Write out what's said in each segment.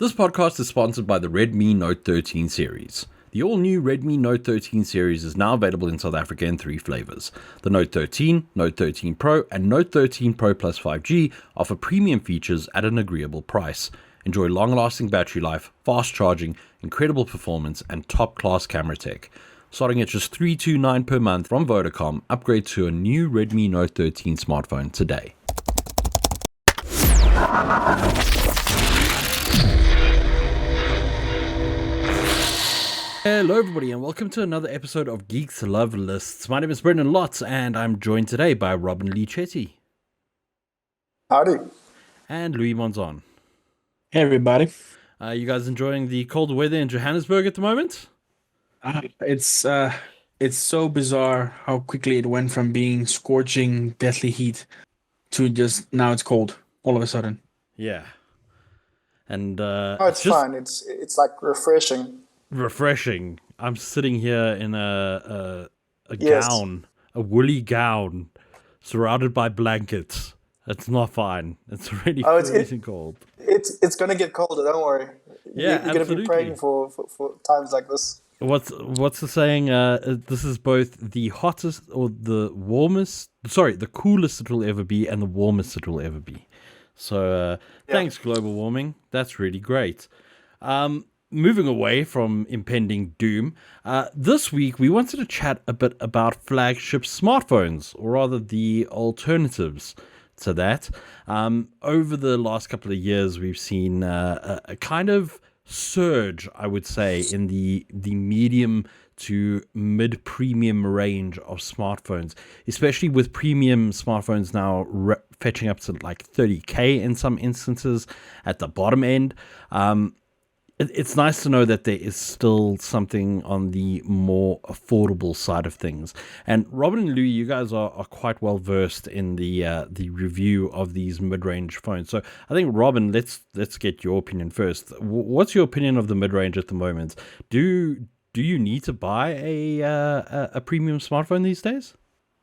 This podcast is sponsored by the Redmi Note 13 series. The all-new Redmi Note 13 series is now available in South Africa in 3 flavors. The Note 13, Note 13 Pro, and Note 13 Pro Plus 5G offer premium features at an agreeable price. Enjoy long-lasting battery life, fast charging, incredible performance, and top-class camera tech. Starting at just $329 per month from Vodacom, upgrade to a new Redmi Note 13 smartphone today. Hello everybody and welcome to another episode of Geeks Love Lists. My name is Brendan Lotz and I'm joined today by Robin Lee Chetty. Howdy. And Louis Monzon. Hey everybody. You guys enjoying the cold weather in Johannesburg at the moment? It's so bizarre how quickly it went from being scorching, deathly heat to just now it's cold all of a sudden. Yeah. And it's fine. It's like refreshing. Refreshing. I'm sitting here in a Yes. gown, a woolly gown, surrounded by blankets. It's not fine. It's really freezing cold. It's gonna get colder. Don't worry. Yeah, you're gonna be praying for times like this. What's the saying? This is both the hottest or the warmest. Sorry, the coolest it will ever be, and the warmest it will ever be. So thanks, global warming. That's really great. Moving away from impending doom, this week we wanted to chat a bit about flagship smartphones, or rather the alternatives to that. Over the last couple of years, we've seen a kind of surge, I would say, in the medium to mid-premium range of smartphones, especially with premium smartphones now fetching up to like 30K in some instances at the bottom end. It's nice to know that there is still something on the more affordable side of things. And Robin and Louis, you guys are quite well versed in the review of these mid-range phones. So I think, Robin, let's get your opinion first. What's your opinion of the mid-range at the moment? Do you need to buy a premium smartphone these days?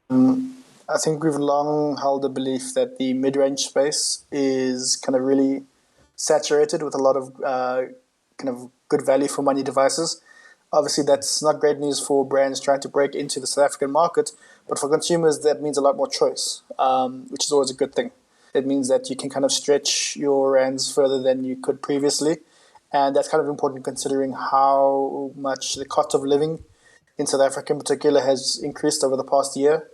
I think we've long held the belief that the mid-range space is kind of really saturated with a lot of kind of good value for money devices. Obviously, that's not great news for brands trying to break into the South African market, but for consumers, that means a lot more choice, which is always a good thing. It means that you can kind of stretch your rands further than you could previously, and that's kind of important considering how much the cost of living in South Africa in particular has increased over the past year.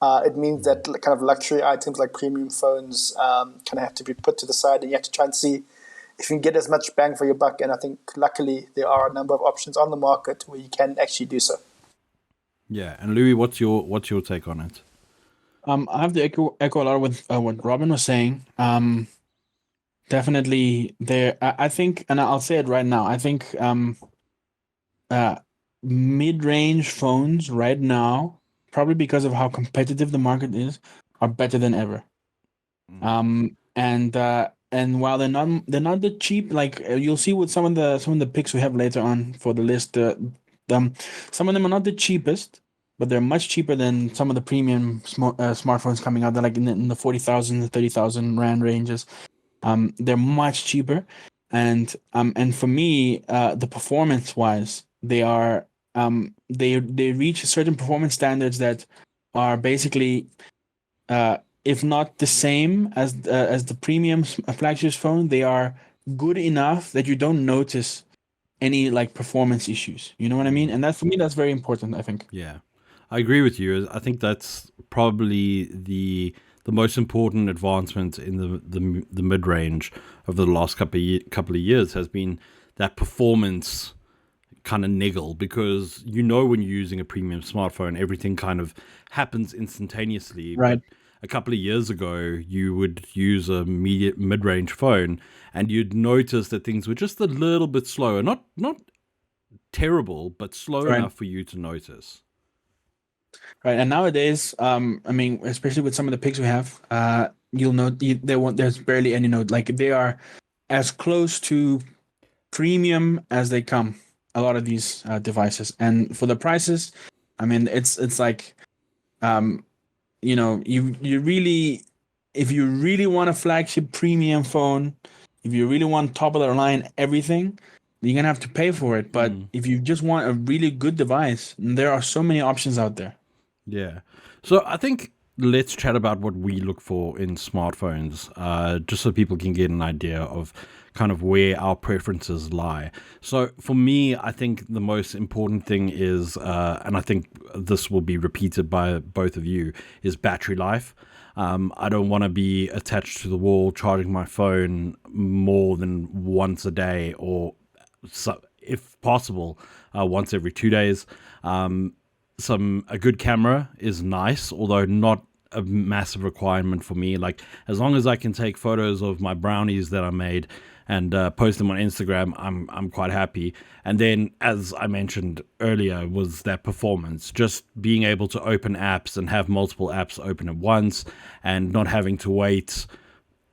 It means that kind of luxury items like premium phones kind of have to be put to the side, and you have to try and see if you can get as much bang for your buck. And I think luckily there are a number of options on the market where you can actually do so. Yeah, and Louis, what's your take on it? I have to echo a lot with what Robin was saying. Definitely there. I think, and I'll say it right now. I think mid-range phones right now, probably because of how competitive the market is, are better than ever. And while they're not the cheap, like you'll see with some of the picks we have later on for the list, some of them are not the cheapest, but they're much cheaper than some of the premium smartphones coming out. They're like in the 40,000 to 30,000 rand ranges. They're much cheaper, and for me, the performance wise, they are they reach certain performance standards that are basically if not the same as the premium flagship phone, they are good enough that you don't notice any like performance issues. You know what I mean? And that, for me, that's very important, I think. Yeah, I agree with you. I think that's probably the most important advancement in the mid-range of the last couple of years has been that performance kind of niggle, because when you're using a premium smartphone, everything kind of happens instantaneously. Right. But a couple of years ago, you would use a mid-range phone and you'd notice that things were just a little bit slower. Not terrible, but slow enough for you to notice. Right. And nowadays, I mean, especially with some of the pics we have, you'll note there's barely any note. Like, they are as close to premium as they come, a lot of these devices. And for the prices, I mean, it's like you really, if you really want a flagship premium phone, if you really want top of the line everything, you're gonna have to pay for it. But if you just want a really good device, there are so many options out there. Yeah. So I think let's chat about what we look for in smartphones, just so people can get an idea of kind of where our preferences lie. So for me, I think the most important thing is, and I think this will be repeated by both of you, is battery life. I don't want to be attached to the wall charging my phone more than once a day, or so, if possible, once every 2 days. A good camera is nice, although not a massive requirement for me. Like, as long as I can take photos of my brownies that I made and post them on Instagram, I'm quite happy. And then, as I mentioned earlier, was that performance, just being able to open apps and have multiple apps open at once, and not having to wait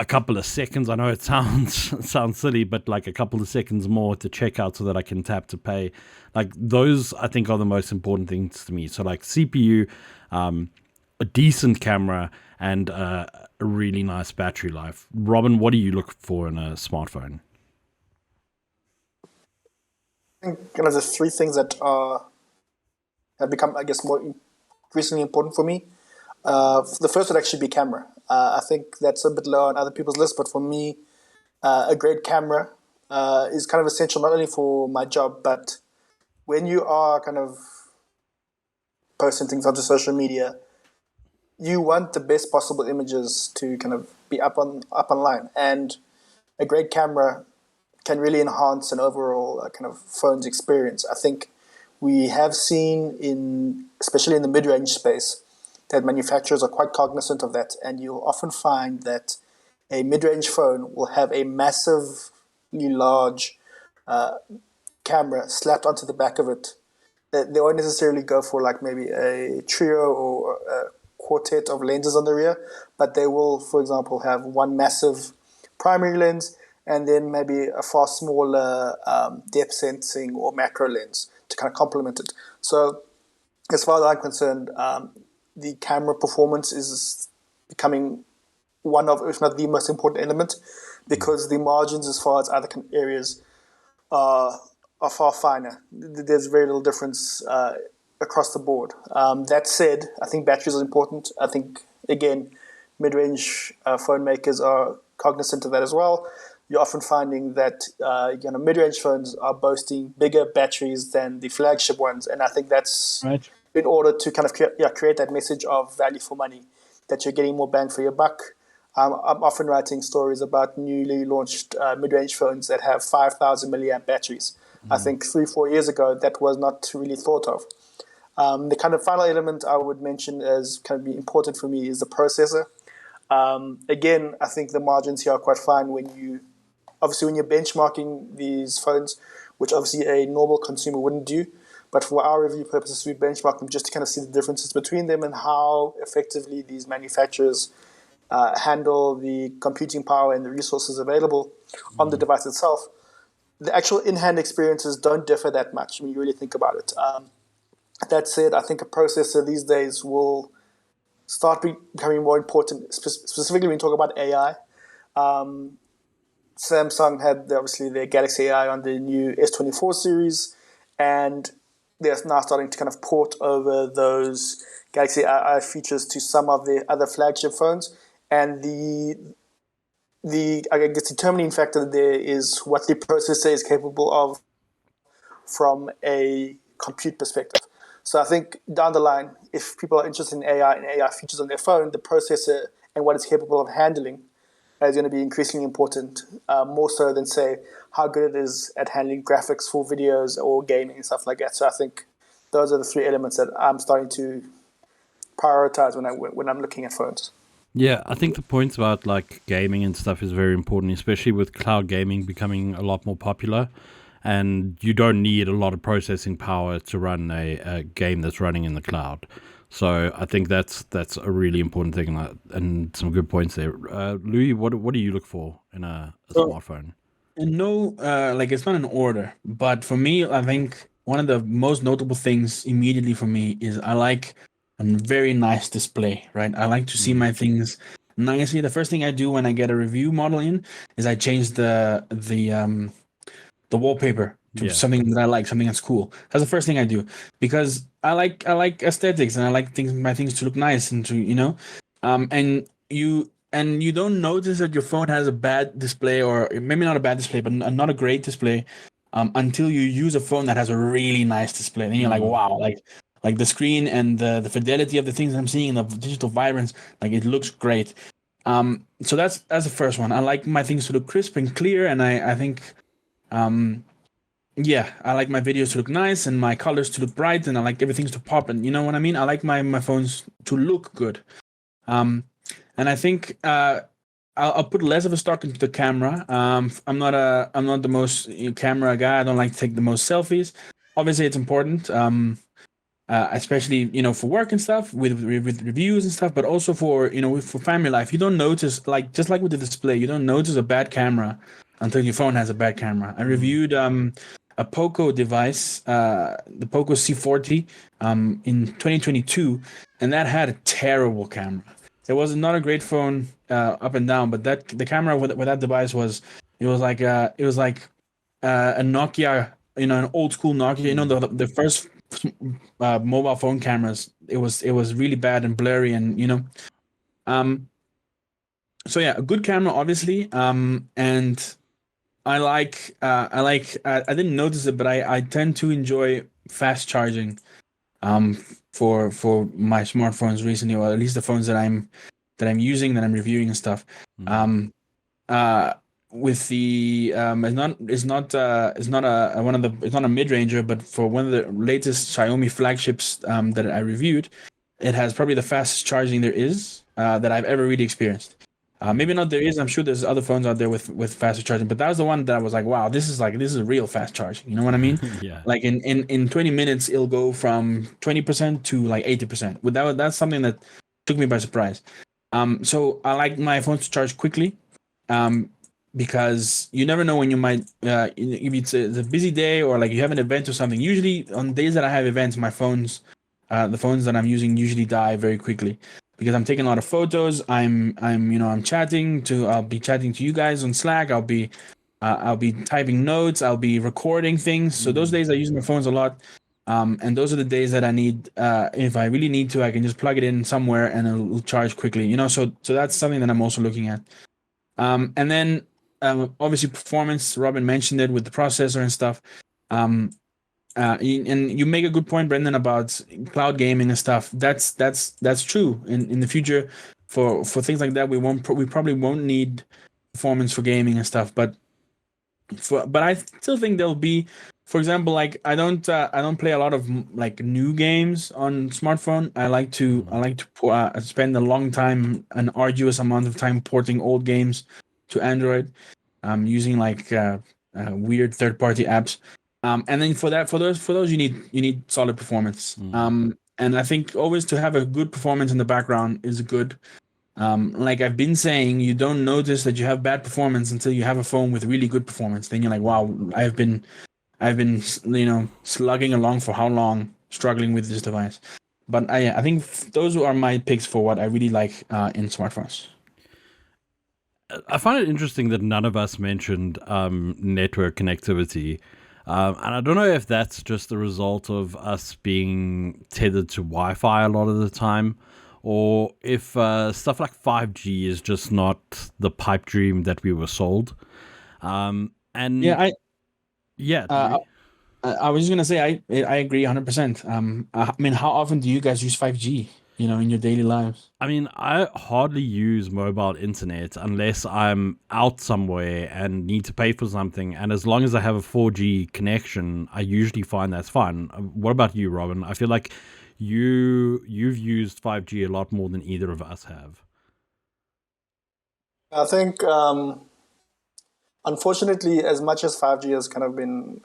a couple of seconds. I know it sounds silly, but like a couple of seconds more to check out so that I can tap to pay. Like, those I think are the most important things to me. So like CPU, a decent camera, and a really nice battery life. Robin, what do you look for in a smartphone? I think kind of the three things that have become, I guess, more increasingly important for me. The first would actually be camera. I think that's a bit low on other people's list, but for me, a great camera is kind of essential not only for my job, but when you are kind of posting things onto social media, you want the best possible images to kind of be up online, and a great camera can really enhance an overall kind of phone's experience. I think we have seen, especially in the mid-range space, that manufacturers are quite cognizant of that, and you'll often find that a mid-range phone will have a massively large camera slapped onto the back of it. They won't necessarily go for like maybe a trio or a quartet of lenses on the rear, but they will, for example, have one massive primary lens and then maybe a far smaller depth sensing or macro lens to kind of complement it. So as far as I'm concerned, the camera performance is becoming one of, if not the most important element, because the margins as far as other areas are far finer. There's very little difference across the board. That said, I think batteries are important. I think, again, mid-range phone makers are cognizant of that as well. You're often finding that mid-range phones are boasting bigger batteries than the flagship ones, and I think that's right in order to kind of create that message of value for money, that you're getting more bang for your buck. I'm often writing stories about newly launched mid-range phones that have 5,000 milliamp batteries. I think 3-4 years ago, that was not really thought of. The kind of final element I would mention as kind of be important for me is the processor. Again, I think the margins here are quite fine when you're benchmarking these phones, which obviously a normal consumer wouldn't do. But for our review purposes, we benchmark them just to kind of see the differences between them and how effectively these manufacturers handle the computing power and the resources available on the device itself. The actual in-hand experiences don't differ that much when you really think about it. That said, I think a processor these days will start becoming more important, specifically when you talk about AI. Samsung had obviously their Galaxy AI on the new S24 series, and they're now starting to kind of port over those Galaxy AI features to some of the other flagship phones. And the I guess determining factor there is what the processor is capable of from a compute perspective. So I think down the line, if people are interested in AI and AI features on their phone, the processor and what it's capable of handling is going to be increasingly important, more so than, say, how good it is at handling graphics for videos or gaming and stuff like that. So I think those are the three elements that I'm starting to prioritize when I'm looking at phones. Yeah, I think the points about like gaming and stuff is very important, especially with cloud gaming becoming a lot more popular. And you don't need a lot of processing power to run a game that's running in the cloud. So I think that's a really important thing, and some good points there. Louis, what do you look for in a smartphone? And no, like it's not an order, but for me, I think one of the most notable things immediately for me is I like a very nice display, right? I like to see my things nicely. The first thing I do when I get a review model in is I change the wallpaper to Yeah. something that I like, something that's cool. That's the first thing I do because I like aesthetics and I like my things to look nice and to and you don't notice that your phone has a bad display or maybe not a bad display, but not a great display until you use a phone that has a really nice display. Then you're like, Mm. wow, like the screen and the fidelity of the things I'm seeing, the digital vibrance, like it looks great. So that's the first one. I like my things to look crisp and clear, and I think um, yeah, I like my videos to look nice and my colors to look bright, and I like everything to pop. And you know what I mean? I like my phones to look good. Um, and I think I'll put less of a stock into the camera. I'm not the most camera guy. I don't like to take the most selfies. Obviously, it's important. Especially for work and stuff with reviews and stuff, but also for for family life. You don't notice, like, just like with the display, you don't notice a bad camera until your phone has a bad camera. I reviewed a Poco device, the Poco C40, in 2022, and that had a terrible camera. It was not a great phone up and down, but the camera with that device was it was like a Nokia, an old school Nokia, the first mobile phone cameras. It was really bad and blurry, and um so yeah, a good camera, obviously. And I didn't notice it, but I tend to enjoy fast charging um for my smartphones recently, or at least the phones that I'm using, that I'm reviewing and stuff. Mm. um uh with the it's not a one of the it's not a mid-ranger, but for one of the latest Xiaomi flagships that I reviewed, it has probably the fastest charging there is that I've ever really experienced. Mm. Maybe not there is. I'm sure there's other phones out there with faster charging, but that was the one that I was like, wow, this is real fast charging. You know what I mean? Yeah. Like in 20 minutes, it'll go from 20% to like 80%. That's something that took me by surprise. So I like my phones to charge quickly, um, because you never know when you might, if it's a busy day or like you have an event or something. Usually on days that I have events, the phones that I'm using usually die very quickly because I'm taking a lot of photos. I'll be chatting to you guys on Slack. I'll be typing notes. I'll be recording things. So those Mm. days I use my phones a lot. And those are the days that I need, if I really need to, I can just plug it in somewhere and it'll charge quickly, so that's something that I'm also looking at. And then obviously performance. Robin mentioned it with the processor and stuff. Um, and you make a good point, Brendan, about cloud gaming and stuff. That's true. In the future, for things like that, we probably won't need performance for gaming and stuff. But I still think there'll be, for example, like I don't play a lot of like new games on smartphone. I like to spend a long time, an arduous amount of time porting old games to Android, using like weird third party apps. And then for those you need solid performance. Mm. And I think always to have a good performance in the background is good. Like I've been saying, you don't notice that you have bad performance until you have a phone with really good performance. Then you're like, wow, I've been slugging along for how long, struggling with this device. But I think those are my picks for what I really like in smartphones. I find it interesting that none of us mentioned network connectivity. And I don't know if that's just the result of us being tethered to Wi Fi a lot of the time, or if stuff like 5G is just not the pipe dream that we were sold. Yeah, And yeah, uh, I was just gonna say I agree 100%. I mean, how often do you guys use 5G? In your daily lives? I mean, I hardly use mobile internet unless I'm out somewhere and need to pay for something. And as long as I have a 4G connection, I usually find that's fine. What about you, Robin? I feel like you've used 5G a lot more than either of us have. I think, unfortunately, as much as 5G has kind of been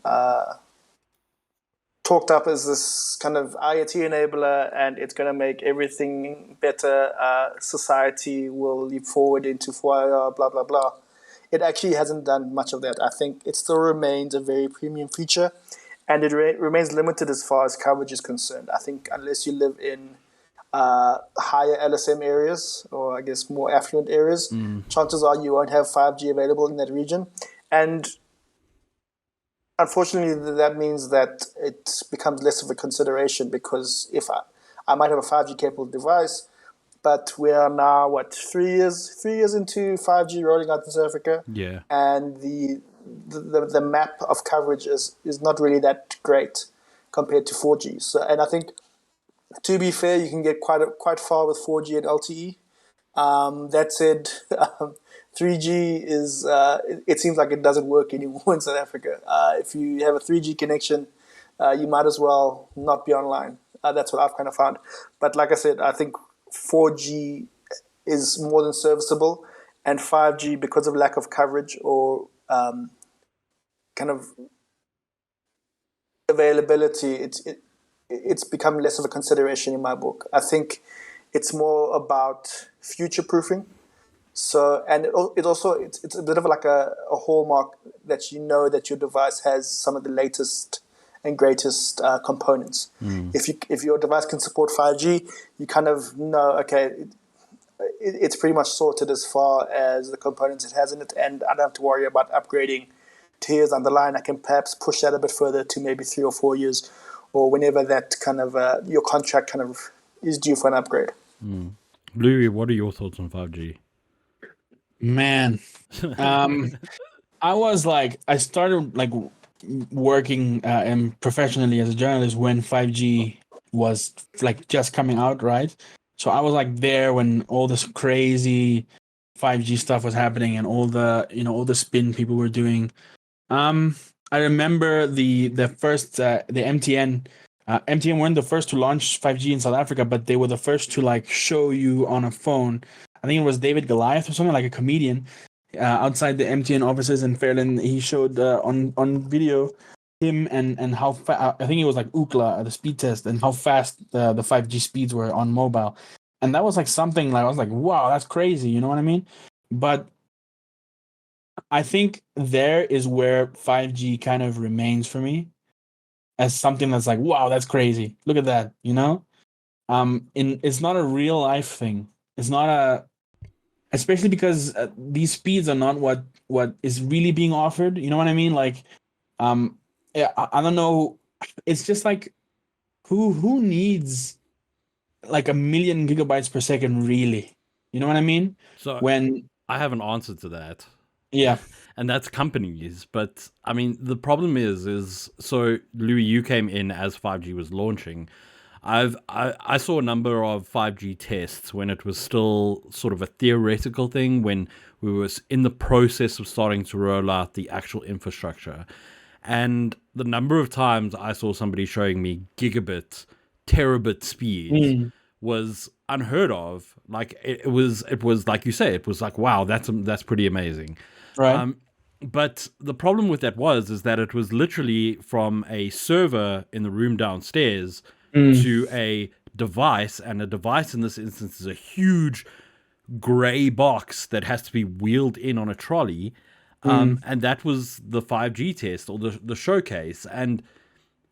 talked up as this kind of IoT enabler and it's going to make everything better, society will leap forward into 4IR, blah, blah, blah. It actually hasn't done much of that. I think it still remains a very premium feature and it remains limited as far as coverage is concerned. I think unless you live in higher LSM areas, or I guess more affluent areas, Mm. chances are you won't have 5G available in that region. And unfortunately, that means that it becomes less of a consideration, because if I might have a 5G capable device, but we are now, what, 3 years into 5G rolling out in South Africa, Yeah. and the map of coverage is not really that great compared to 4G. So, and I think, to be fair, you can get quite far with 4G and LTE. That said, 3G is it seems like it doesn't work anymore in South Africa. If you have a 3G connection, you might as well not be online. That's what I've kind of found. But like I said, I think 4G is more than serviceable, and 5G, because of lack of coverage or kind of availability, it's become less of a consideration in my book. I think it's more about future proofing. So, and it also it's a bit of like a hallmark that you know that your device has some of the latest and greatest components. Mm. If your device can support 5G, you kind of know, okay, it's pretty much sorted as far as the components it has in it, and I don't have to worry about upgrading 2 years down the line. I can perhaps push that a bit further to maybe 3 or 4 years, or whenever that kind of your contract kind of is due for an upgrade. Mm. Bluey, what are your thoughts on 5G? Man, I was like, I started like working and professionally as a journalist when 5G was like just coming out, right? So I was like there when all this crazy 5G stuff was happening and all the all the spin people were doing. Um, I remember the first the MTN. MTN weren't the first to launch 5G in South Africa, but they were the first to like show you on a phone. I think it was David Goliath or something, like a comedian, outside the MTN offices in Fairland. He showed on video him and how I think it was like Ookla, the speed test, and how fast the 5G speeds were on mobile. And that was like something like I was like, wow, that's crazy. You know what I mean? But I think there is where 5G kind of remains for me as something that's like, wow, that's crazy. Look at that, it's not a real life thing. It's not especially because these speeds are not what is really being offered. You know what I mean? Like, yeah, I don't know. It's just like who needs like 1 million gigabytes per second, really? You know what I mean? So When I have an answer to that. yeah, And that's companies. But I mean, the problem is so Louis, you came in as 5G was launching. I saw a number of 5G tests when it was still sort of a theoretical thing, when we were in the process of starting to roll out the actual infrastructure. And the number of times I saw somebody showing me gigabit, terabit speeds mm, was unheard of. Like it was like you say, it was like, wow, that's pretty amazing. right. But the problem with that is that it was literally from a server in the room downstairs Mm, to a device, and a device in this instance is a huge gray box that has to be wheeled in on a trolley. mm, And that was the 5G test, or the showcase. And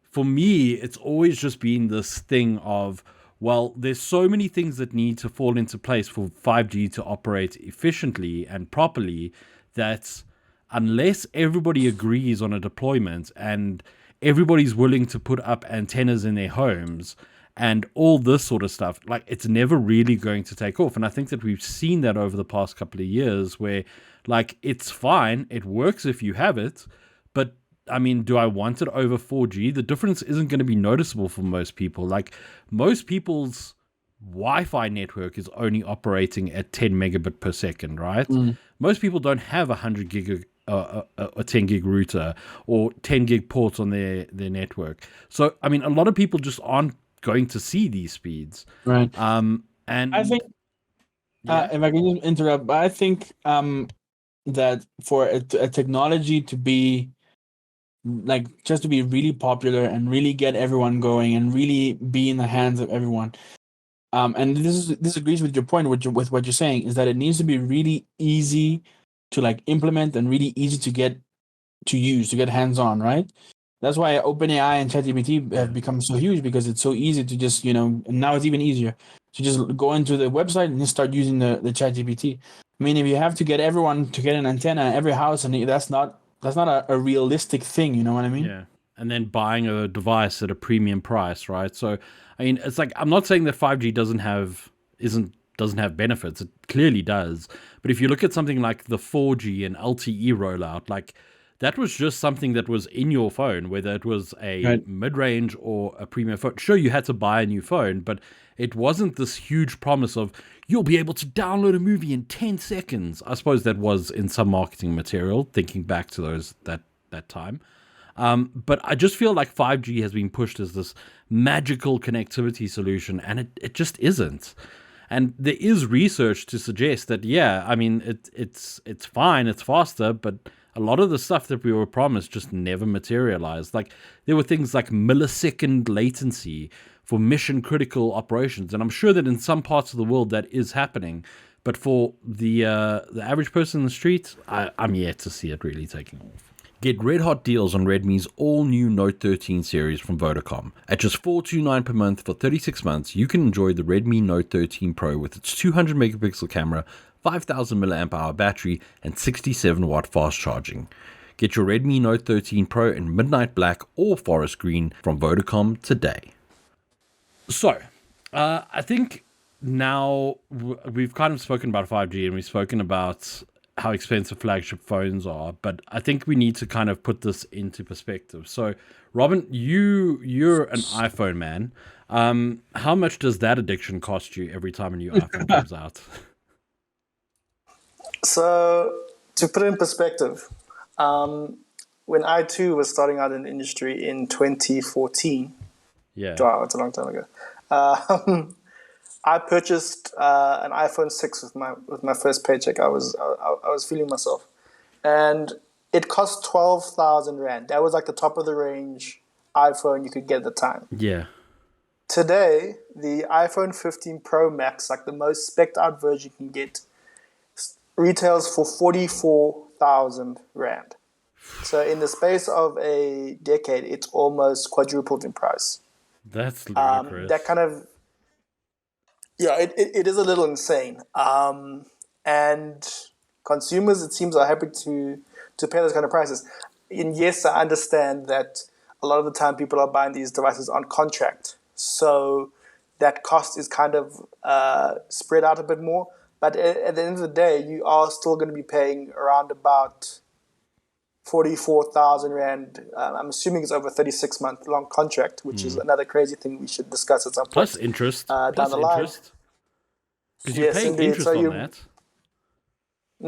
for me, it's always just been this thing of, well, there's so many things that need to fall into place for 5G to operate efficiently and properly, that unless everybody agrees on a deployment and everybody's willing to put up antennas in their homes and all this sort of stuff, like, it's never really going to take off. And I think that we've seen that over the past couple of years, where, like, it's fine, it works if you have it, but I mean, do I want it over 4G? The difference isn't going to be noticeable for most people. Like, most people's Wi-Fi network is only operating at 10 megabit per second, right? mm. Most people don't have a 10 gig router or 10 gig ports on their network. So, I mean, a lot of people just aren't going to see these speeds. Right. I And think yeah, if I can just interrupt, but I think that for a technology to be like just to be really popular and really get everyone going and really be in the hands of everyone. And this agrees with your point with what you're saying, is that it needs to be really easy to like implement and really easy to get to use, to get hands on, right? That's why OpenAI and ChatGPT have become so huge, because it's so easy to just, and now it's even easier to just go into the website and just start using the ChatGPT. I mean, if you have to get everyone to get an antenna in every house, and that's not a realistic thing. You know what I mean? Yeah. And then buying a device at a premium price, right? So, I mean, it's like I'm not saying that 5G doesn't have benefits. It clearly does. But if you look at something like the 4G and LTE rollout, like that was just something that was in your phone, whether it was a Right. mid-range or a premium phone. Sure, you had to buy a new phone, but it wasn't this huge promise of you'll be able to download a movie in 10 seconds. I suppose that was in some marketing material, thinking back to that time. But I just feel like 5G has been pushed as this magical connectivity solution, and it just isn't. And there is research to suggest that, yeah, I mean, it's fine, it's faster, but a lot of the stuff that we were promised just never materialized. Like there were things like millisecond latency for mission critical operations, and I'm sure that in some parts of the world that is happening. But for the average person in the street, I'm yet to see it really taking off. Get red hot deals on Redmi's all new Note 13 series from Vodacom. At just $429 per month for 36 months, you can enjoy the Redmi Note 13 Pro with its 200 megapixel camera, 5000 milliamp hour battery, and 67 watt fast charging. Get your Redmi Note 13 Pro in midnight black or forest green from Vodacom today. So, I think now we've kind of spoken about 5G and we've spoken about how expensive flagship phones are, but I think we need to kind of put this into perspective. So, Robin, you're an iPhone man. How much does that addiction cost you every time a new iPhone comes out? So, to put it in perspective, when I too was starting out in the industry in 2014, Yeah. wow, it's a long time ago. I purchased an iPhone 6 with my first paycheck. I was feeling myself, and it cost 12,000 rand. That was like the top of the range iPhone you could get at the time. Yeah. Today, the iPhone 15 Pro Max, like the most spec'd out version you can get, retails for 44,000 rand. So in the space of a decade, it's almost quadrupled in price. That's ludicrous. That kind of, yeah, it is a little insane. And consumers, it seems, are happy to pay those kind of prices. And yes, I understand that a lot of the time people are buying these devices on contract. So that cost is kind of spread out a bit more. But at the end of the day, you are still going to be paying around about 44,000 Rand. I'm assuming it's over a 36-month long contract, which is another crazy thing we should discuss at some point. Plus interest. Down Plus the line. interest. Because you're Yes, paying indeed. interest So on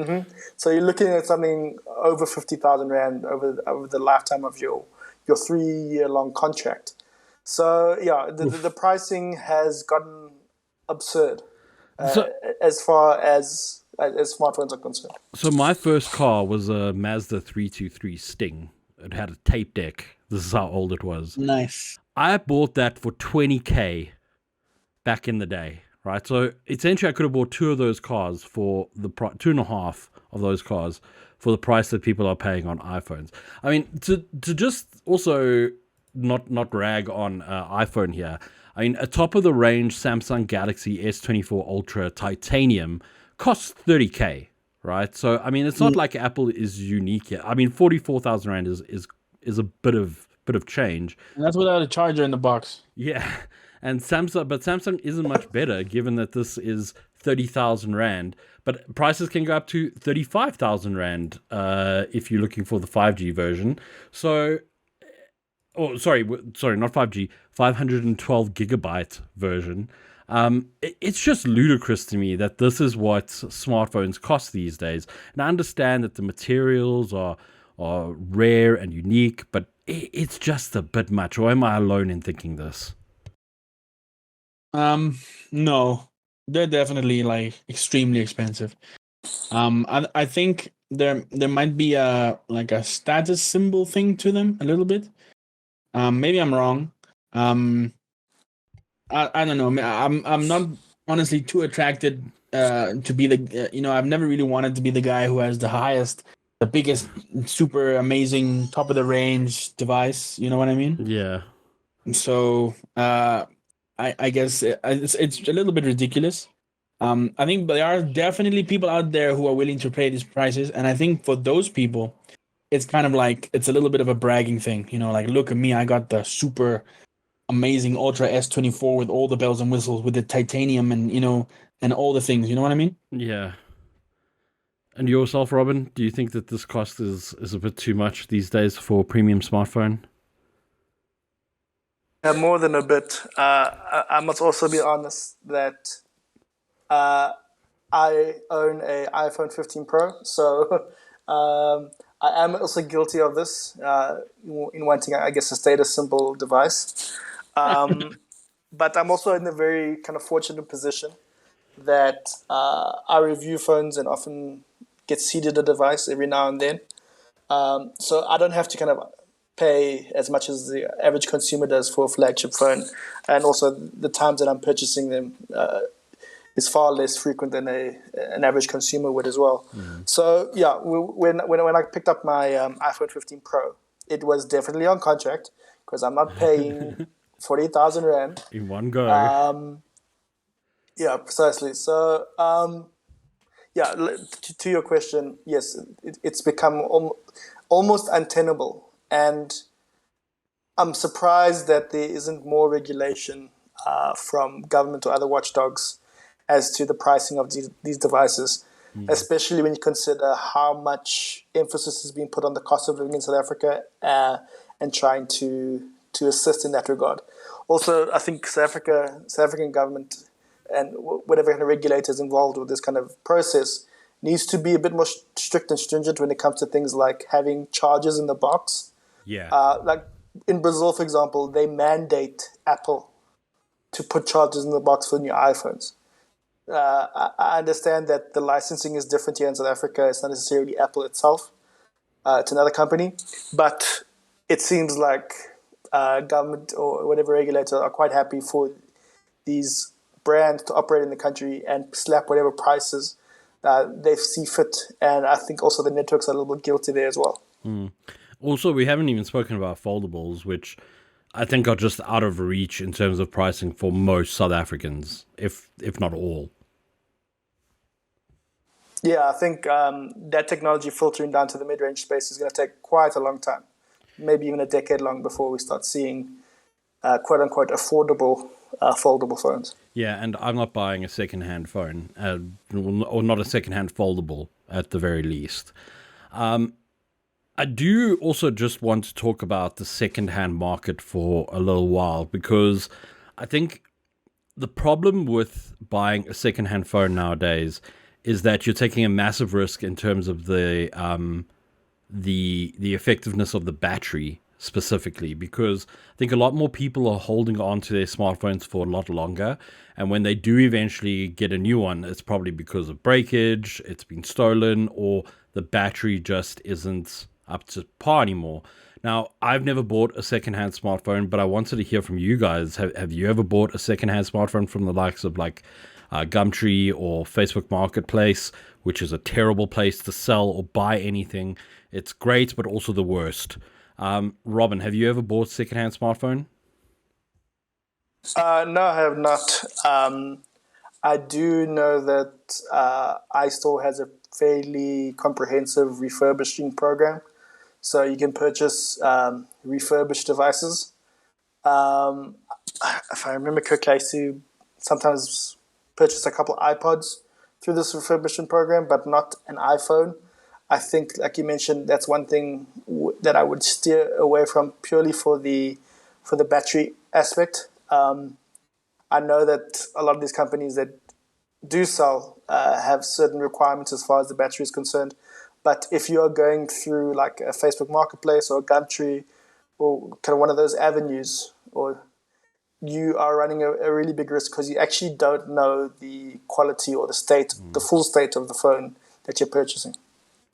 that. So you're looking at something over 50,000 Rand over the lifetime of your 3-year long contract. So yeah, the pricing has gotten absurd So, as far as smartphones are concerned. So my first car was a Mazda 323 Sting. It had a tape deck. This is how old it was. Nice. I bought that for 20K back in the day, right? So essentially I could have bought two of those cars for the two and a half of those cars for the price that people are paying on iPhones. I mean, to just also not rag on iPhone here. I mean, a top of the range Samsung Galaxy S24 Ultra Titanium costs 30K, right? So I mean, it's not like Apple is unique here. I mean, 44,000 rand is a bit of change. And that's without a charger in the box. Yeah, and Samsung isn't much better given that this is 30,000 rand. But prices can go up to 35,000 rand if you're looking for the 5G version. So. Oh, sorry, not 5G, 512 gigabyte version. It's just ludicrous to me that this is what smartphones cost these days. And I understand that the materials are rare and unique, but it's just a bit much. Or am I alone in thinking this? No, they're definitely like extremely expensive. I think there might be a status symbol thing to them a little bit. Maybe I'm wrong. I don't know. I'm not honestly too attracted to be the I've never really wanted to be the guy who has the highest the biggest, super amazing, top of the range device. You know what I mean? Yeah. So I guess it's a little bit ridiculous. I think there are definitely people out there who are willing to pay these prices, and I think for those people, it's kind of like it's a little bit of a bragging thing. You know, like look at me, I got the super amazing Ultra S24 with all the bells and whistles, with the titanium and and all the things. You know what I mean? Yeah. And yourself, Robin, do you think that this cost is a bit too much these days for a premium smartphone? More than a bit. I must also be honest that uh, I own a iPhone 15 Pro, so I am also guilty of this in wanting, I guess, a status symbol device. But I'm also in a very kind of fortunate position that I review phones and often get seeded a device every now and then. So I don't have to kind of pay as much as the average consumer does for a flagship phone, and also the times that I'm purchasing them is far less frequent than an average consumer would as well. So yeah, when I picked up my iPhone 15 Pro, it was definitely on contract because I'm not paying 40,000 rand. In one go. Yeah, precisely. So yeah, to your question, yes, it's become almost untenable, and I'm surprised that there isn't more regulation from government or other watchdogs as to the pricing of these devices, especially when you consider how much emphasis is being put on the cost of living in South Africa and trying to assist in that regard. Also, I think South African government and whatever kind of regulators involved with this kind of process needs to be a bit more strict and stringent when it comes to things like having chargers in the box. Yeah. Like in Brazil, for example, they mandate Apple to put chargers in the box for new iPhones. I understand that the licensing is different here in South Africa. It's not necessarily Apple itself. It's another company. But it seems like government or whatever regulator are quite happy for these brands to operate in the country and slap whatever prices they see fit. And I think also the networks are a little bit guilty there as well. Also, we haven't even spoken about foldables, which I think are just out of reach in terms of pricing for most South Africans, if not all. Yeah, I think that technology filtering down to the mid-range space is going to take quite a long time, maybe even a decade long before we start seeing quote-unquote affordable foldable phones. Yeah, and I'm not buying a second-hand phone, or not a second-hand foldable at the very least. I do also just want to talk about the second-hand market for a little while, because I think the problem with buying a second-hand phone nowadays is that you're taking a massive risk in terms of the effectiveness of the battery specifically, because I think a lot more people are holding on to their smartphones for a lot longer, and when they do eventually get a new one, it's probably because of breakage, it's been stolen, or the battery just isn't up to par anymore. Now, I've never bought a secondhand smartphone, but I wanted to hear from you guys. Have you ever bought a secondhand smartphone from the likes of like Gumtree or Facebook Marketplace, which is a terrible place to sell or buy anything? It's great, but also the worst. Robin, have you ever bought a secondhand smartphone? No, I have not. I do know that iStore has a fairly comprehensive refurbishing program. So you can purchase refurbished devices. Um, if I remember correctly, I used to sometimes purchase a couple of iPods through this refurbishment program, but not an iPhone. I think, like you mentioned, that's one thing that I would steer away from purely for the battery aspect. I know that a lot of these companies that do sell have certain requirements as far as the battery is concerned. But if you are going through like a Facebook Marketplace or a Gumtree or kind of one of those avenues, or you are running a really big risk because you actually don't know the quality or the state, the full state of the phone that you're purchasing.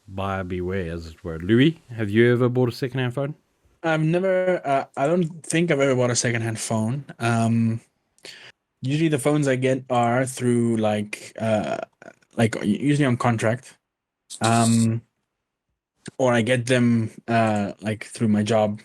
Buyer beware, as it were. Louis, have you ever bought a secondhand phone? I've never. I don't think I've ever bought a secondhand phone. Usually the phones I get are through like usually on contract. Um, or I get them like through my job.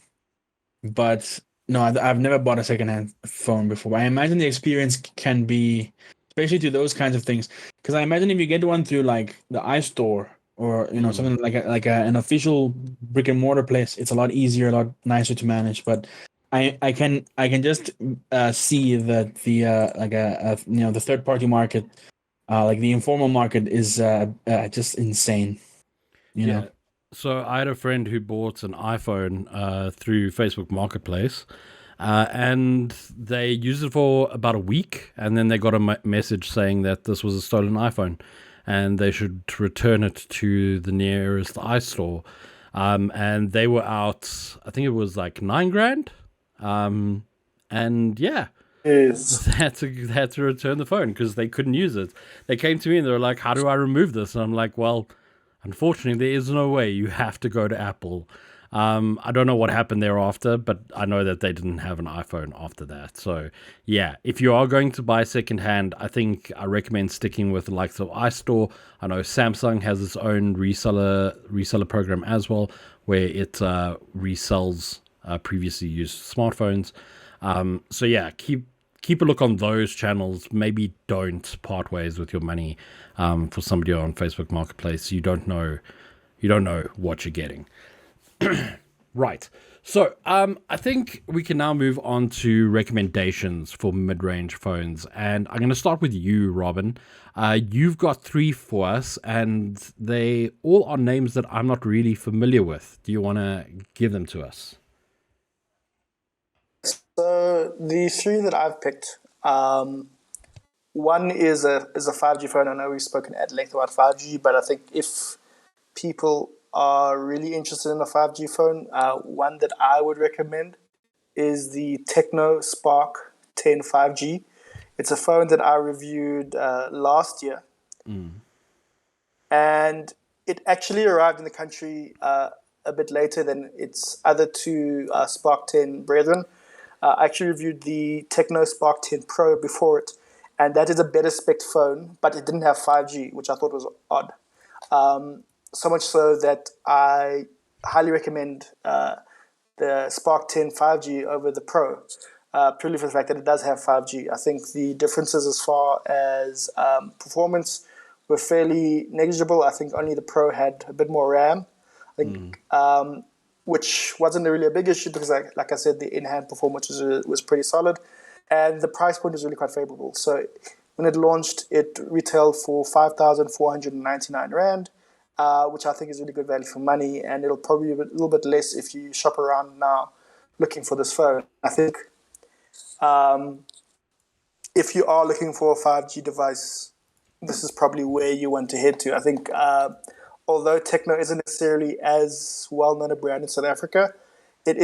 But no, I've never bought a secondhand phone before. I imagine the experience can be, especially to those kinds of things, because I imagine if you get one through like the iStore or something like an official brick and mortar place, it's a lot easier, a lot nicer to manage. But I can just see that the like the third party market, like the informal market, is just insane. You know. Yeah. So I had a friend who bought an iPhone through Facebook Marketplace, and they used it for about a week, and then they got a message saying that this was a stolen iPhone, and they should return it to the nearest iStore. And they were out, I think it was like 9 grand. And yeah, Is they had to return the phone because they couldn't use it. They came to me and they were like, "How do I remove this?" And I'm like, "Well, unfortunately, there is no way. You have to go to Apple." I don't know what happened thereafter, but I know that they didn't have an iPhone after that. So yeah, if you are going to buy secondhand, I think I recommend sticking with the likes of iStore. I know Samsung has its own reseller program as well, where it resells previously used smartphones. So yeah, keep a look on those channels. Maybe don't part ways with your money for somebody on Facebook Marketplace. You don't know what you're getting. Right. So I think we can now move on to recommendations for mid-range phones, and I'm going to start with you, Robin. You've got 3 for us, and they all are names that I'm not really familiar with. Do you want to give them to us? so the three that I've picked. One is a 5G phone. I know we've spoken at length about 5G, but I think if people are really interested in a 5G phone, one that I would recommend is the Techno Spark 10 5G. It's a phone that I reviewed last year, and it actually arrived in the country a bit later than its other two Spark 10 brethren. I actually reviewed the Techno Spark 10 Pro before it, and that is a better spec phone, but it didn't have 5G, which I thought was odd. So much so that I highly recommend the Spark 10 5G over the Pro, purely for the fact that it does have 5G. I think the differences as far as performance were fairly negligible. I think only the Pro had a bit more RAM. I think, which wasn't really a big issue because, like I said, the in-hand performance was pretty solid, and the price point is really quite favorable. So when it launched, it retailed for 5,499 rand, which I think is really good value for money, and it'll probably be a little bit less if you shop around now looking for this phone. I think if you are looking for a 5G device, this is probably where you want to head to. I think although Techno isn't necessarily as well known a brand in South Africa, it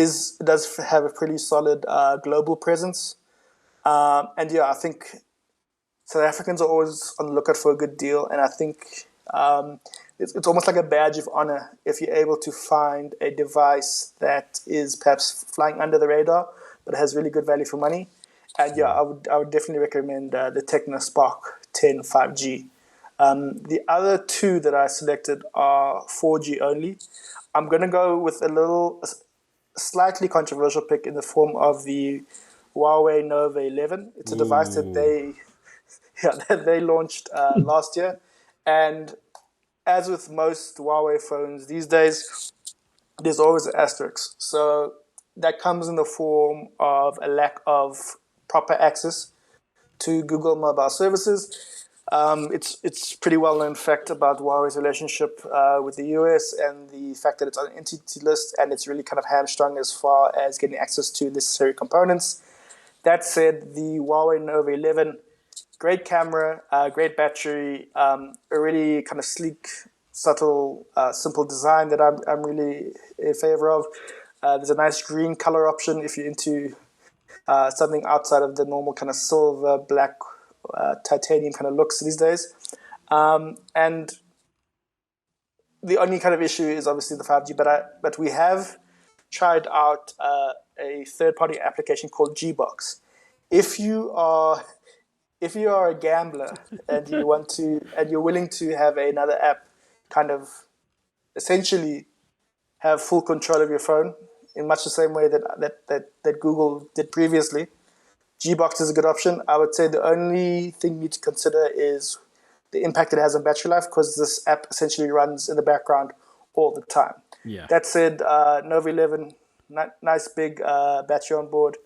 does have a pretty solid global presence. And yeah, I think South Africans are always on the lookout for a good deal, and I think it's almost like a badge of honor if you're able to find a device that is perhaps flying under the radar but has really good value for money. And yeah, I would definitely recommend the Tecno Spark 10 5G. The other two that I selected are 4G only. I'm going to go with a slightly controversial pick in the form of the Huawei Nova 11. It's a device that they launched last year, and as with most Huawei phones these days, there's always an asterisk. So that comes in the form of a lack of proper access to Google mobile services. It's pretty well known fact about Huawei's relationship with the US and the fact that it's on an entity list, and it's really kind of hamstrung as far as getting access to necessary components. That said, the Huawei Nova 11, great camera, great battery, a really kind of sleek, subtle, simple design that I'm really in favor of. There's a nice green color option if you're into something outside of the normal kind of silver, black, titanium kind of looks these days. And the only kind of issue is obviously the 5G, but we have tried out a third-party application called Gbox. If you are a gambler and you're willing to have another app kind of essentially have full control of your phone in much the same way that Google did previously. Gbox is a good option. I would say the only thing you need to consider is the impact it has on battery life, because this app essentially runs in the background all the time. Yeah. That said, Nova 11, nice big battery on board.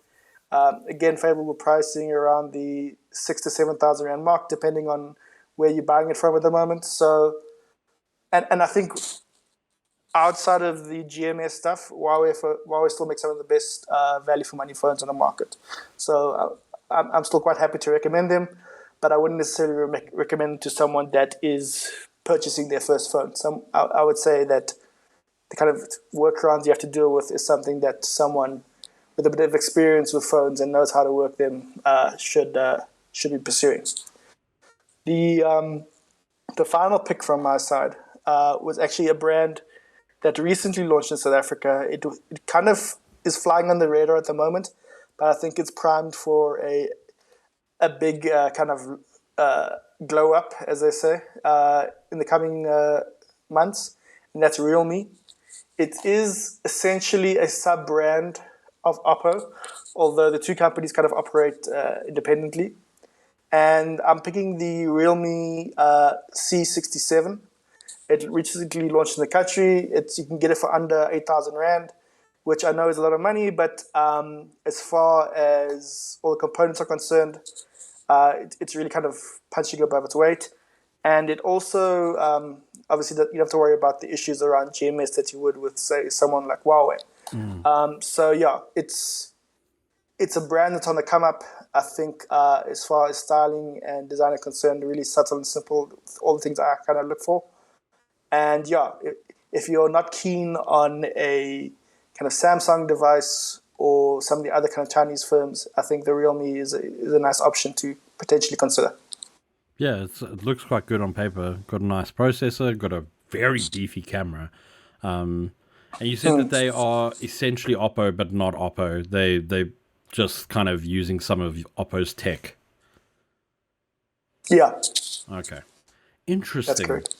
Again, favorable pricing around the 6,000 to 7,000 rand mark, depending on where you're buying it from at the moment. So, and I think outside of the GMS stuff, Huawei still makes some of the best value for money phones on the market. So I'm still quite happy to recommend them, but I wouldn't necessarily recommend them to someone that is purchasing their first phone. I would say that the kind of workarounds you have to deal with is something that someone with a bit of experience with phones and knows how to work them should be pursuing. The final pick from my side was actually a brand that recently launched in South Africa. It kind of is flying on the radar at the moment, but I think it's primed for a big kind of glow up, as they say, in the coming months, and that's Realme. It is essentially a sub-brand of Oppo, although the two companies kind of operate independently. And I'm picking the Realme C67. It recently launched in the country. You can get it for under 8,000 Rand, which I know is a lot of money, but as far as all the components are concerned, it's really kind of punching above its weight. And it also, obviously, you don't have to worry about the issues around GMS that you would with, say, someone like Huawei. So, yeah, it's a brand that's on the come up. I think as far as styling and design are concerned, really subtle and simple, all the things I kind of look for. And yeah, if you're not keen on a kind of Samsung device or some of the other kind of Chinese firms, I think the Realme is a nice option to potentially consider. Yeah, it looks quite good on paper. Got a nice processor, got a very beefy camera. And you said that they are essentially Oppo, but not Oppo. They just kind of using some of Oppo's tech. Yeah. Okay. Interesting. That's correct.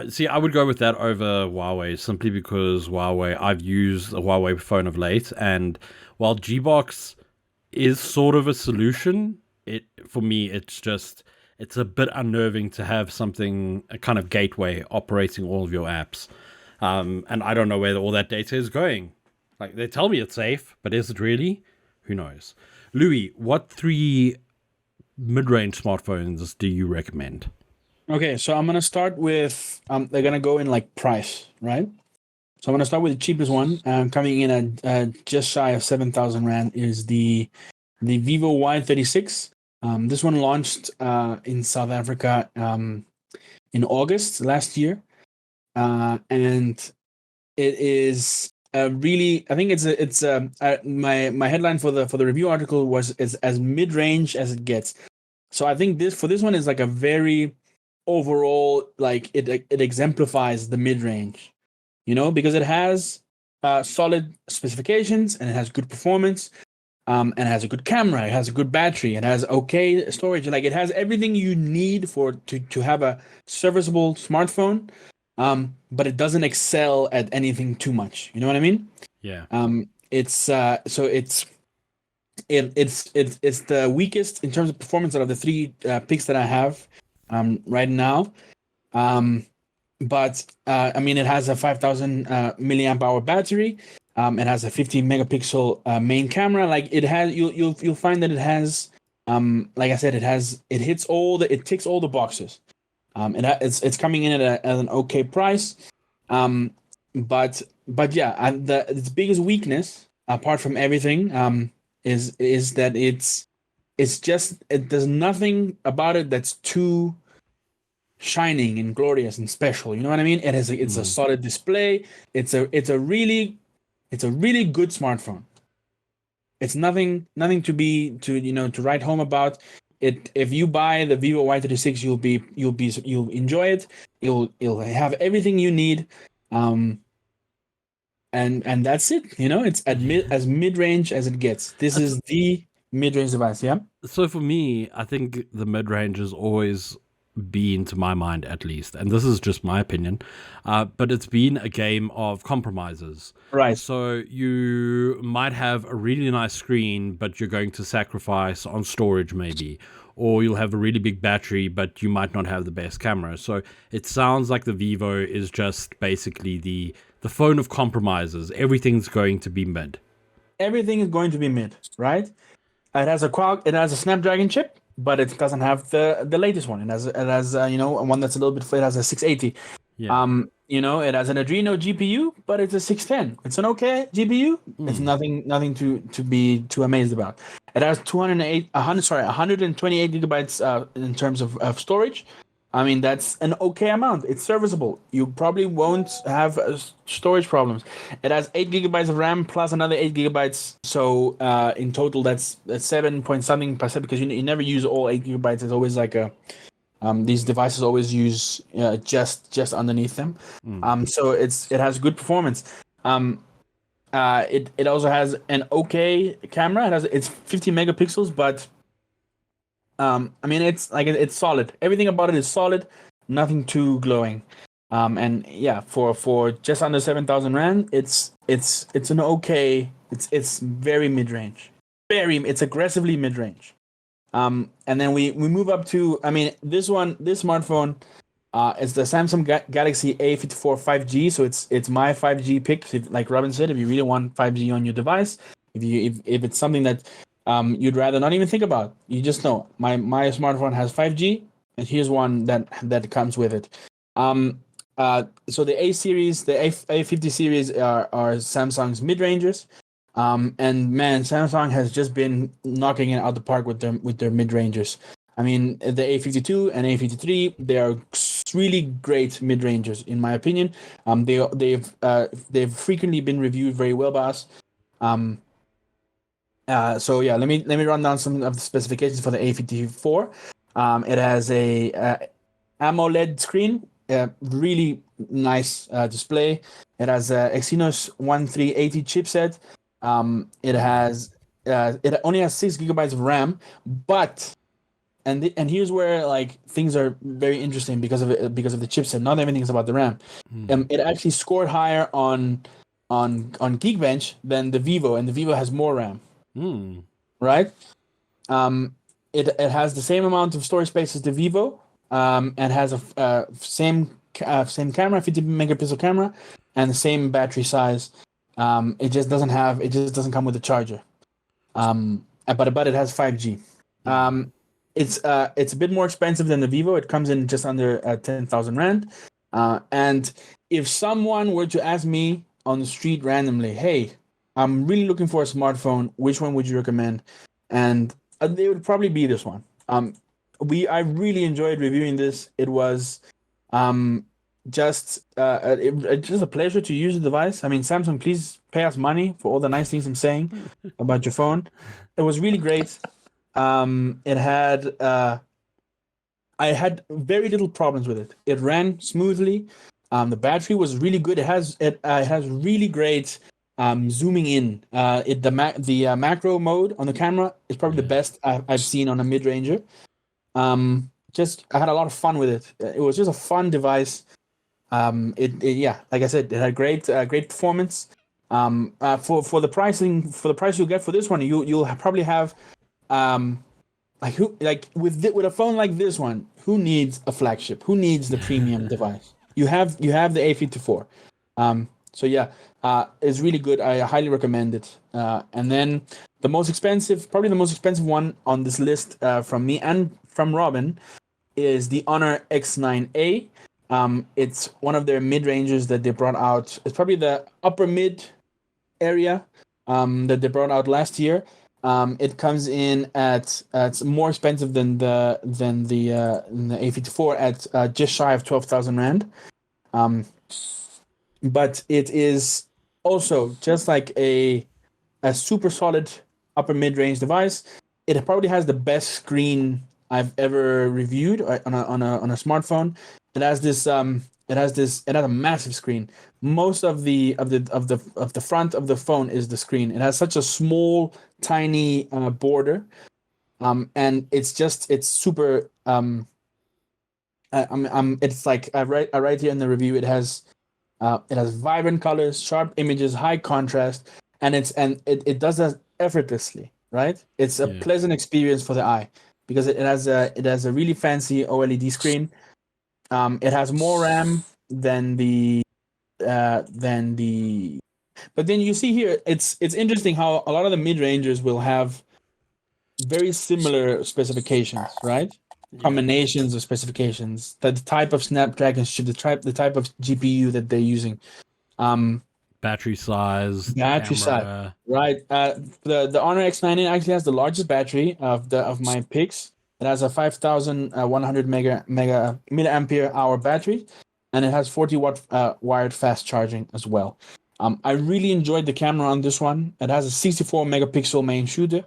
See, I would go with that over Huawei simply because I've used a Huawei phone of late, and while Gbox is sort of a solution, for me it's a bit unnerving to have a kind of gateway operating all of your apps, and I don't know where all that data is going. Like, they tell me it's safe, but is it really? Who knows? Louis, what 3 mid-range smartphones do you recommend? Okay, so I'm gonna start with they're gonna go in like price, right? So I'm gonna start with the cheapest one. Coming in at just shy of 7,000 Rand is the Vivo Y36. This one launched in South Africa in August last year, and it is really. I think it's my headline for the review article was it's as mid range as it gets. So I think this one is like a very overall, like it exemplifies the mid range, because it has solid specifications and it has good performance, and it has a good camera, it has a good battery, it has okay storage, like it has everything you need to have a serviceable smartphone, but it doesn't excel at anything too much. You know what I mean? Yeah. It's the weakest in terms of performance out of the 3 picks that I have right now. But I mean, it has a 5,000 milliamp hour battery. It has a 15 megapixel main camera. Like, it has, you'll find that it has, like I said, it ticks all the boxes. It's coming in at an okay price. But yeah, its biggest weakness, apart from everything, is that there's nothing about it that's too shining and glorious and special. You know what I mean? It's a solid display. It's a really good smartphone. It's nothing to write home about. If you buy the Vivo Y36, you'll enjoy it. You'll have everything you need. And that's it. It's as mid range as it gets. This is the mid range device. Yeah. So for me, I think the mid-range is always been, to my mind at least, and this is just my opinion, but it's been a game of compromises. Right. So you might have a really nice screen, but you're going to sacrifice on storage maybe, or you'll have a really big battery, but you might not have the best camera. So it sounds like the Vivo is just basically the phone of compromises. Everything's going to be mid. Everything is going to be mid, right? It has a Snapdragon chip, but it doesn't have the latest one. It has one that's a little bit. It has a 680. Yeah. It has an Adreno GPU, but it's a 610. It's an okay GPU. It's nothing to be too amazed about. It has 128 gigabytes in terms of storage. I mean, that's an okay amount. It's serviceable. You probably won't have storage problems. It has 8 gigabytes of RAM plus another 8 gigabytes. So in total, that's 7 point something percent, because you never use all 8 gigabytes. It's always like these devices always use just underneath them. So it has good performance. It also has an okay camera. It's 50 megapixels, but I mean, it's solid. Everything about it is solid. Nothing too glowing. And yeah, for just under 7,000 rand, it's an okay. It's very mid range. It's aggressively mid range. And then we move up to, I mean, this smartphone, is the Samsung Galaxy A54 5G. So it's my 5G pick. Like Robin said, if you really want 5G on your device, if it's something that you'd rather not even think about, you just know my smartphone has 5G, and here's one that comes with it. So the A50 series are Samsung's mid rangers. And man, Samsung has just been knocking it out the park with their mid rangers. I mean, the A52 and A53, they are really great mid rangers in my opinion. They've frequently been reviewed very well by us. So yeah, let me run down some of the specifications for the A54. It has a AMOLED screen, really nice display. It has a Exynos 1380 chipset. It only has 6 gigabytes of RAM, but and here's where like things are very interesting because of the chipset. Not everything is about the RAM. It actually scored higher on Geekbench than the Vivo, and the Vivo has more RAM. Right? It has the same amount of storage space as the Vivo, and has a same camera, 50 megapixel camera, and the same battery size. It just doesn't come with a charger. But it has 5G. It's a bit more expensive than the Vivo. It comes in just under 10,000 rand. And if someone were to ask me on the street randomly, hey, I'm really looking for a smartphone, which one would you recommend? And it would probably be this one. I really enjoyed reviewing this. It was just a pleasure to use the device. I mean, Samsung, please pay us money for all the nice things I'm saying about your phone. It was really great. It had I had very little problems with it. It ran smoothly. The battery was really good. It has really great zooming in. The macro mode on the camera is probably the best I've seen on a mid ranger. I had a lot of fun with it. It was just a fun device. Like I said, it had great performance. For the price you'll get for this one, you'll probably have with a phone like this one, who needs a flagship? Who needs the premium device? You have the A54. So yeah, it's really good. I highly recommend it. And then probably the most expensive one on this list from me and from Robin is the Honor X9A. It's one of their mid ranges that they brought out. It's probably the upper mid area that they brought out last year. It comes in at it's more expensive than the A54 at just shy of 12,000 rand. But it is also just like a super solid upper mid range device. It probably has the best screen I've ever reviewed on a smartphone. It has a massive screen. Most of the front of the phone is the screen. It has such a small, tiny border, and it's super. It's like I write here in the review. It has vibrant colors, sharp images, high contrast, and it does that effortlessly, right? It's a Yeah. pleasant experience for the eye because it has a really fancy OLED screen. It has more RAM than the. But then you see here, it's interesting how a lot of the mid rangers will have very similar specifications, right? Yeah. Combinations of specifications, the type of Snapdragon chip, the type of GPU that they're using. Battery size, the Battery size, camera. right? The Honor X9 actually has the largest battery of my picks. It has a 5,100 milliampere hour battery, and it has 40-watt wired fast charging as well. I really enjoyed the camera on this one. It has a 64 megapixel main shooter.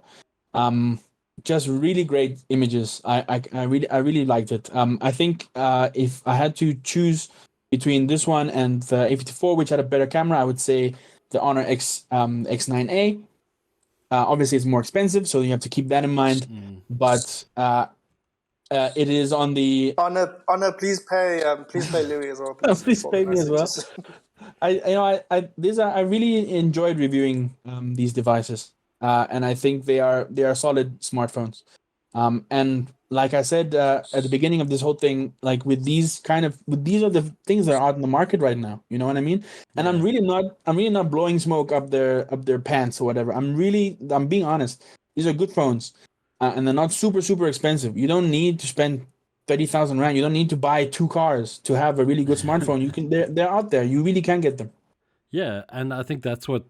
Um, just really great images. I really liked it. I think if I had to choose between this one and the A54, which had a better camera, I would say the Honor X9A. Obviously, it's more expensive, so you have to keep that in mind. But it is on the. Honor, please pay Louis as well. Please pay me as well. I really enjoyed reviewing these devices, and I think they are solid smartphones. And like I said at the beginning of this whole thing, like these are the things that are out in the market right now. You know what I mean? And Yeah. I'm really not blowing smoke up their pants or whatever. I'm being honest. These are good phones, and they're not super expensive. You don't need to spend 30,000 rand. You don't need to buy two cars to have a really good smartphone. They're out there. You really can get them. Yeah, and I think that's what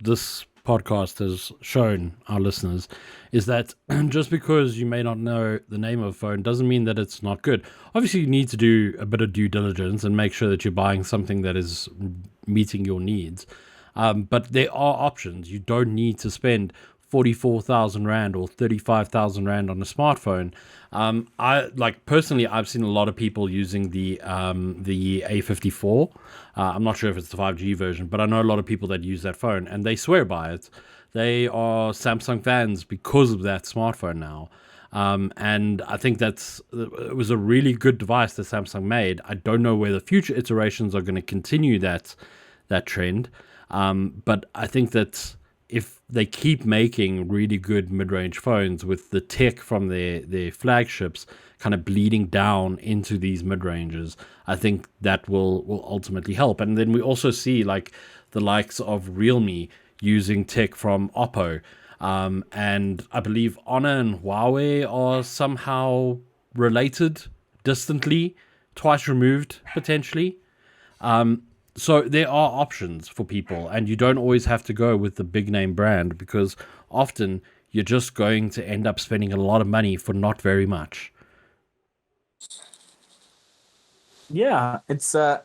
this podcast has shown our listeners is that just because you may not know the name of a phone doesn't mean that it's not good. Obviously, you need to do a bit of due diligence and make sure that you're buying something that is meeting your needs. But there are options. You don't need to spend 44,000 rand or 35,000 rand on a smartphone. I like personally, I've seen a lot of people using the A54. I'm not sure if it's the 5G version, but I know a lot of people that use that phone and they swear by it. They are Samsung fans because of that smartphone now. And I think it was a really good device that Samsung made. I don't know where the future iterations are going to continue that trend. But I think that if they keep making really good mid-range phones with the tech from their flagships kind of bleeding down into these mid-ranges, I think that will ultimately help. And then we also see like the likes of Realme using tech from Oppo. And I believe Honor and Huawei are somehow related distantly, twice removed potentially. So there are options for people, and you don't always have to go with the big name brand because often you're just going to end up spending a lot of money for not very much. Yeah, it's I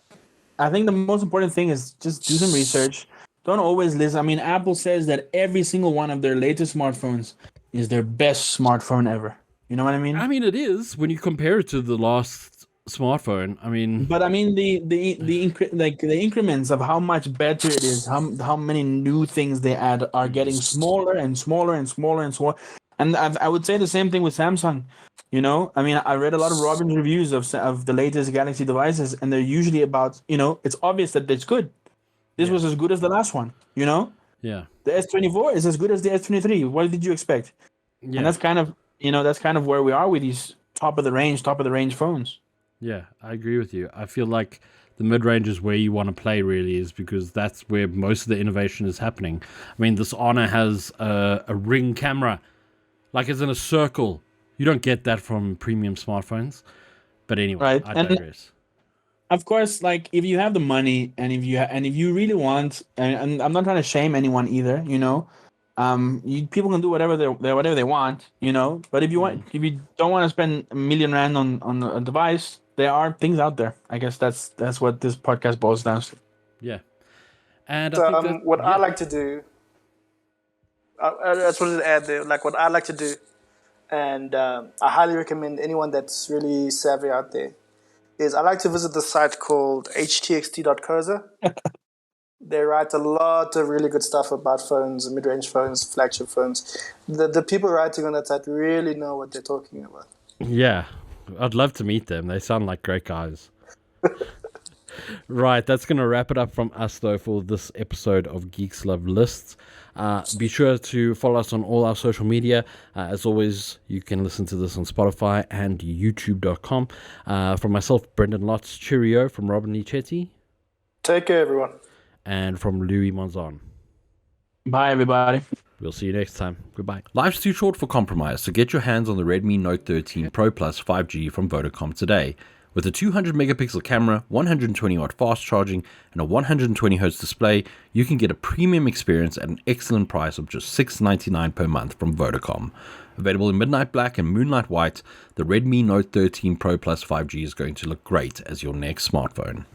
think the most important thing is just do some research. Don't always listen. I mean, Apple says that every single one of their latest smartphones is their best smartphone ever. You know what I mean? I mean, it is when you compare it to the last smartphone. I mean, But I mean the increments of how much better it is, how many new things they add are getting smaller and smaller and smaller and smaller. And I would say the same thing with Samsung. You know, I mean, I read a lot of Robin's reviews of the latest Galaxy devices, and they're usually about, it's obvious that it's good. This was as good as the last one. You know, yeah, the S24 is as good as the S23. What did you expect? And yeah, that's kind of where we are with these top of the range phones. yeah. I agree with you. I feel like the mid range is where you want to play, really, is because that's where most of the innovation is happening. I mean, this Honor has a ring camera, like it's in a circle. You don't get that from premium smartphones. But anyway, Right. I And digress. of course, like if you have the money and if you really want, and I'm not trying to shame anyone either, people can do whatever they want, But if you don't want to spend 1 million rand on a device, there are things out there. I guess that's what this podcast boils down to. Yeah. And I So, think that, what I yeah. like to do, I just wanted to add there, like what I like to do, and I highly recommend anyone that's really savvy out there, is I like to visit the site called htxt.coza. They write a lot of really good stuff about phones, mid-range phones, flagship phones. The people writing on that site really know what they're talking about. Yeah, I'd love to meet them. They sound like great guys. Right, that's going to wrap it up from us, though, for this episode of Geeks Love Lists. Be sure to follow us on all our social media. As always, you can listen to this on Spotify and YouTube.com. From myself, Brendan Lotz, cheerio. From Robin Lichetti. Take care, everyone. And from Louis Monzon. Bye, everybody. We'll see you next time. Goodbye. Life's too short for compromise, so get your hands on the Redmi Note 13 Pro Plus 5G from Vodacom today. With a 200 megapixel camera, 120 watt fast charging, and a 120 Hz display, you can get a premium experience at an excellent price of just $6.99 per month from Vodacom. Available in Midnight Black and Moonlight White, the Redmi Note 13 Pro Plus 5G is going to look great as your next smartphone.